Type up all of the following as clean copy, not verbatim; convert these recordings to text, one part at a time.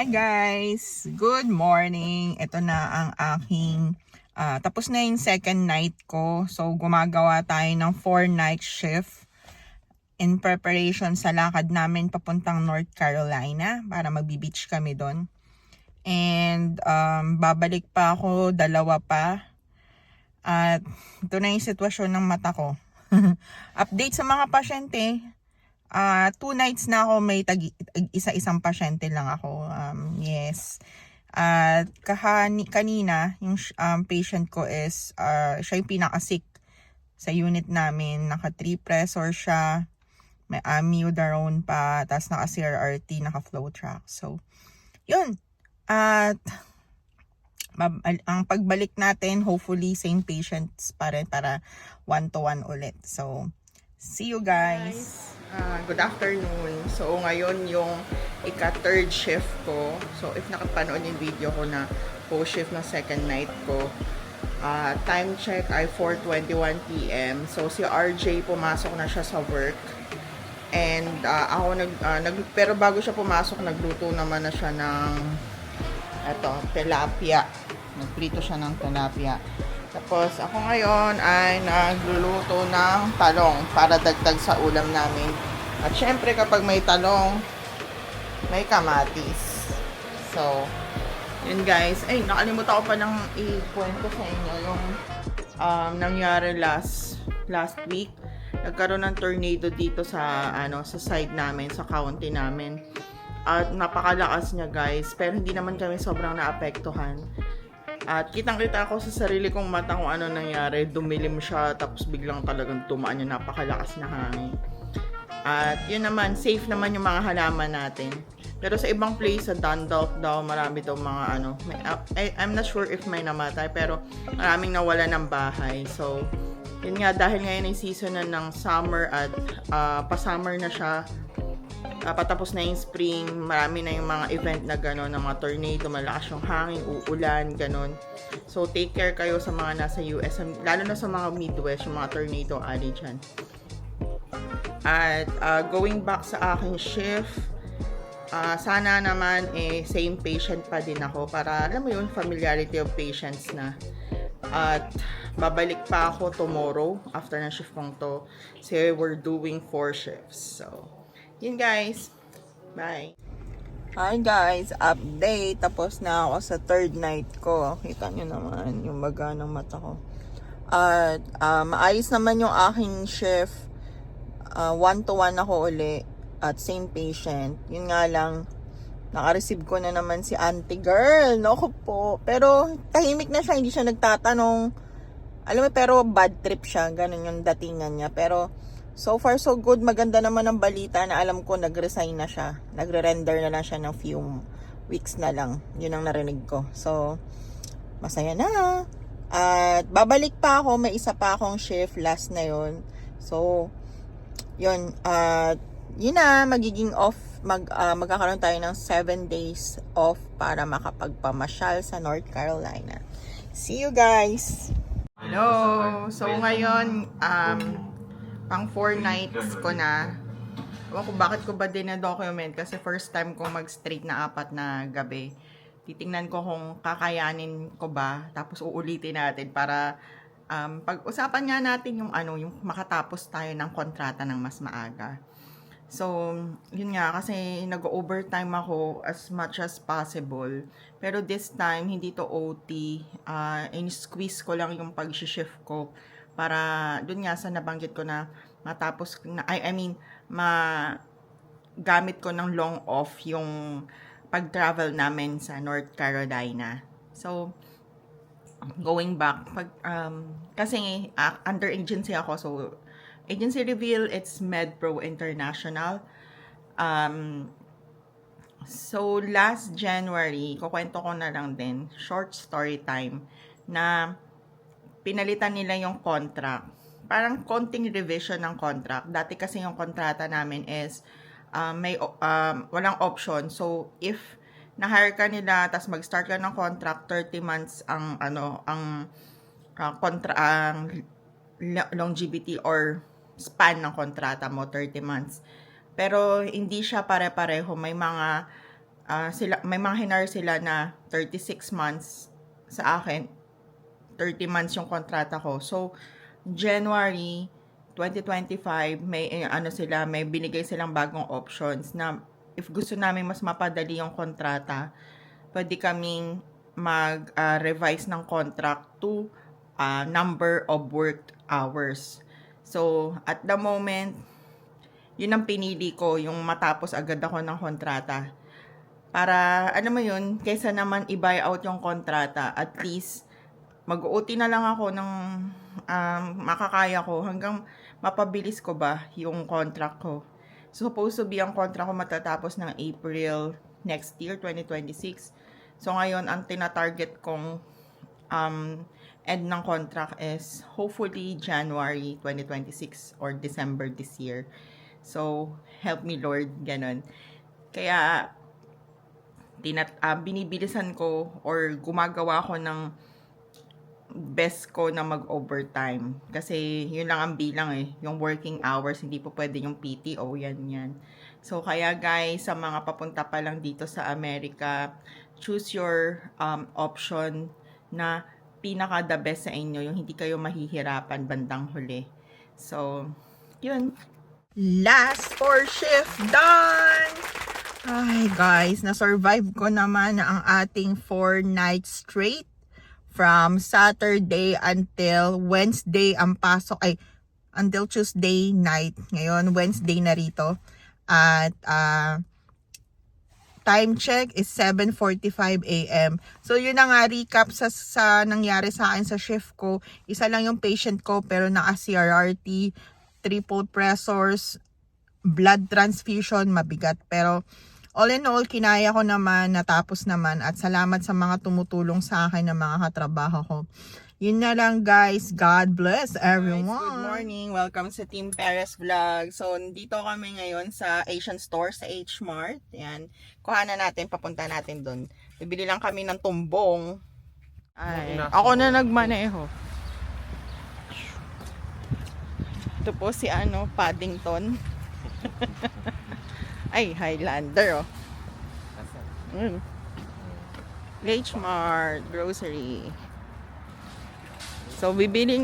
Guys, good morning. Ito na ang aking tapos na yung second night ko. So gumagawa tayo ng 4-night shift in preparation sa lakad namin papuntang North Carolina para magbi-beach kami doon. And babalik pa ako, dalawa pa. At ito na yung sitwasyon ng mata ko. Update sa mga pasyente. 2 nights na ako, may isa-isang pasyente lang ako. Yes. At kanina, yung patient ko is, siya yung pinaka-sick sa unit namin. Naka-3 pressor siya. May amiodarone pa. Tapos naka-CRRT, naka-flow track. So, yun. At ang pagbalik natin, hopefully same patients pa rin para 1-to-1 ulit. So, see you guys. Good afternoon. So, ngayon yung ika-third shift ko. So, if nakapanood yung video ko na post-shift ng second night ko, time check ay 4:21 p.m. So, si RJ pumasok na siya sa work. And ako pero bago siya pumasok, nagluto naman na siya ng tilapia. Nagprito siya ng tilapia. Tapos ako ngayon ay nagluluto ng talong para dagdag sa ulam namin. At syempre kapag may talong, may kamatis. So, yun guys. Ay, nakalimutan ko pa nang ikwento sa inyo yung nangyari last week. Nagkaroon ng tornado dito sa sa side namin, sa county namin. At napakalakas niya guys, pero hindi naman kami sobrang naapektuhan. At kitang-kita ko sa sarili kong mata kung ano nangyari. Dumilim siya, tapos biglang talagang tumaan yung napakalakas na hangin. At yun naman, safe naman yung mga halaman natin. Pero sa ibang place, sa Dundalk daw, marami daw mga I'm not sure if may namatay, pero maraming nawala ng bahay. So, yun nga, dahil ngayon ay season na ng summer at pa-summer na siya, patapos na yung spring, marami na yung mga event na gano'n, ng mga tornado, malakas yung hangin, uulan, gano'n. So, take care kayo sa mga nasa US, lalo na sa mga Midwest, yung mga tornado ali dyan. At going back sa aking shift, sana naman same patient pa din ako para, alam mo yun, familiarity of patients na. At babalik pa ako tomorrow after ng shift kong to. Kasi we're doing 4 shifts. So, yun guys. Bye. Hi guys, update. Tapos na ako sa third night ko. Kita nyo naman yung baga ng mata ko. At maayos naman yung aking shift. 1-to-1 ako uli. At same patient. Yun nga lang, naka-receive ko na naman si auntie girl. Naku po. Pero tahimik na siya, hindi siya nagtatanong. Alam mo, pero bad trip siya. Ganun yung datingan niya. Pero so far so good. Maganda naman ang balita na alam ko nag-resign na siya. Nagre-render na lang siya ng few weeks na lang. Yun ang narinig ko. So, masaya na. At babalik pa ako. May isa pa akong shift. Last na yun. So, yun. Yun na. Magiging off. Magkakaroon tayo ng 7 days off para makapagpamasyal sa North Carolina. See you guys! Hello! So, ngayon, pang 4 nights ko na. Ewan ko bakit ko ba din na-document kasi first time kong mag-straight na 4 na gabi. Titingnan ko kung kakayanin ko ba, tapos uulitin natin para pag-usapan nga natin yung yung makatapos tayo ng kontrata ng mas maaga. So, yun nga, kasi nag-overtime ako as much as possible. Pero this time, hindi to OT. In-squeeze ko lang yung pag-shift ko para, dun nga sa nabanggit ko na matapos, magamit ko ng long off yung pag-travel namin sa North Carolina. So, going back, kasi under agency ako, so, agency reveal, it's MedPro International. So, last January, kukwento ko na lang din, short story time, na pinalitan nila yung contract. Parang konting revision ng contract. Dati kasi yung kontrata namin is, walang option. So, if na-hire ka nila, tas mag-start ka ng contract, 30 months ang longevity or span ng kontrata mo, 30 months. Pero hindi siya pare-pareho. May mga may mga hinar sila na 36 months. Sa akin, 30 months yung kontrata ko. So, January 2025, may binigay silang bagong options na if gusto namin mas mapadali yung kontrata, pwede kaming mag-revise ng contract to number of worked hours. So, at the moment, yun ang pinili ko, yung matapos agad ako ng kontrata. Para, mo yun, kaysa naman i-buy out yung kontrata, at least, mag-OT na lang ako ng makakaya ko hanggang mapabilis ko ba yung contract ko. So, supposed to be ang contract ko matatapos ng April next year, 2026. So, ngayon, ang tina-target kong end ng contract is hopefully January 2026 or December this year. So, help me Lord, ganun. Kaya, binibilisan ko or gumagawa ko ng best ko na mag-overtime. Kasi, yun lang ang bilang yung working hours, hindi po pwede yung PTO, yan. So, kaya guys, sa mga papunta pa lang dito sa Amerika, choose your option na pinaka the best sa inyo, yung hindi kayo mahihirapan bandang huli. So, yun. Last 4 shift done! Ay guys, na-survive ko naman ang ating 4 nights straight. From Saturday until Wednesday ang pasok, until Tuesday night. Ngayon, Wednesday na rito. At, time check is 7:45 a.m. So, yun na nga, recap sa nangyari sa akin sa shift ko. Isa lang yung patient ko, pero naka-CRRT, triple pressors, blood transfusion, mabigat. Pero, all in all, kinaya ko naman, natapos naman, at salamat sa mga tumutulong sa akin ng mga katrabaho ko. Yun na lang guys, God bless everyone. Guys, good morning, welcome sa Team Perez Vlog. So, dito kami ngayon sa Asian Store, sa H-Mart. Yan, kuhanan natin, papunta natin dun. Bibili lang kami ng tumbong. Ako na nagmaneho. Ito po si Paddington. Ay, Highlander, H-Mart, grocery. So, bibili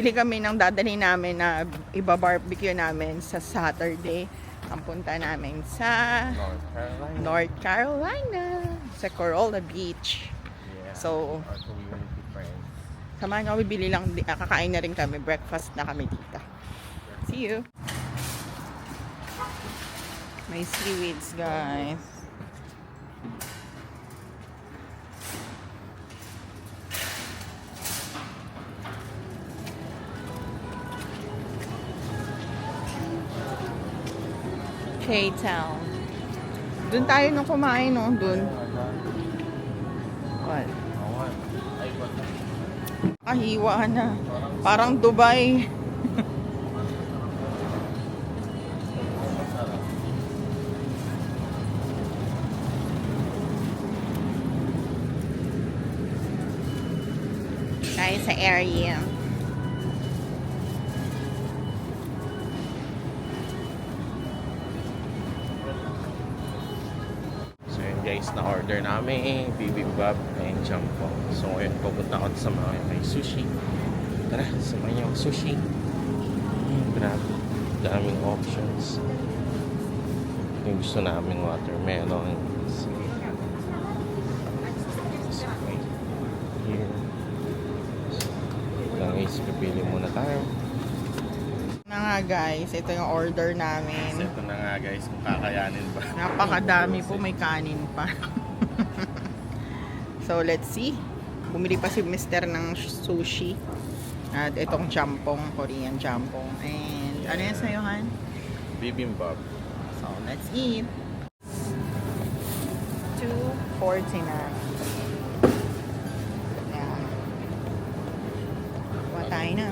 kami ng dadali namin na iba-barbecue namin sa Saturday. Ang punta namin sa North Carolina, sa Corolla Beach. So, samahan nyo, bibili lang, kakain na rin kami, breakfast na kami dito. See you! May seaweeds, guys. K-Town. Doon tayo nung kumain, no? Doon. What? Hiwa na. Parang Dubai. Tayo sa area. So yun guys, na-order namin bibimbap and jumbo. So ngayon pupunta ako sa mga may sushi. Tara, samahan niyo ang sushi. Grabe, daming options. Yung gusto namin, watermelon. Here. Guys, pipili muna tayo. Na nga guys, ito yung order namin. Ito na nga guys, kung kakayanin ba. Napakadami po, may kanin pa. So let's see. Bumili pa si Mr. ng sushi. At itong jampong, Korean jampong. And ano yan sa'yo, Han? Bibimbap. So let's eat. $2.49. Yeah. Tayo na.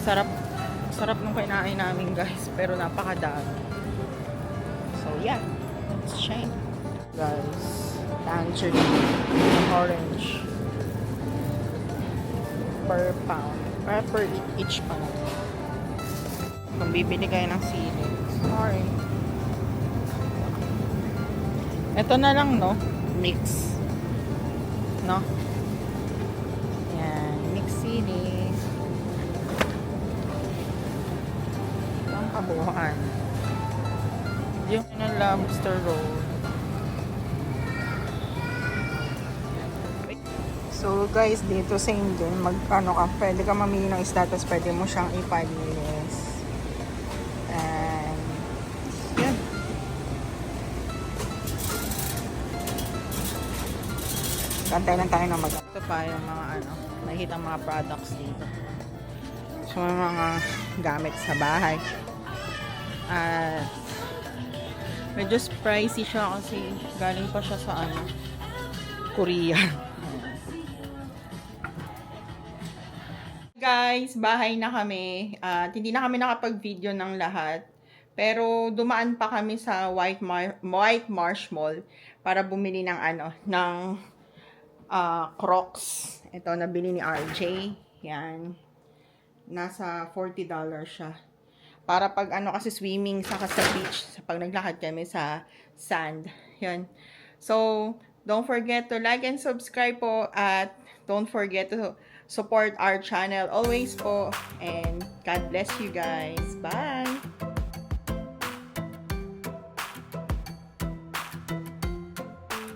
Sarap nung kinain namin guys, pero napakadami. So yeah, let's check. Guys, tangerine, orange per pound, per each pound. Kung bibili kayo ng sili. Sorry. Ito na lang, no? Mix. No? Yan. Mix sili. Ito ang kabuuan. Yung lobster roll. So guys, dito same din. Mag-ano ka, pwede ka mamili ng isda, tapos pwede mo siyang ipanis. And, yun. Kantay lang tayo na ito pa yung mga nakikita mga products dito. So, mga gamit sa bahay. At, medyo pricey siya kasi galing pa siya sa Korea. Guys, bahay na kami. At hindi na kami nakapag-video ng lahat. Pero dumaan pa kami sa White Marsh Mall para bumili ng ng Crocs. Ito nabili ni RJ. Yan. Nasa $40 siya. Para pag kasi swimming sa beach, pag naglakad kami sa sand. Yan. So, don't forget to like and subscribe po at don't forget to support our channel always po. And God bless you guys. Bye!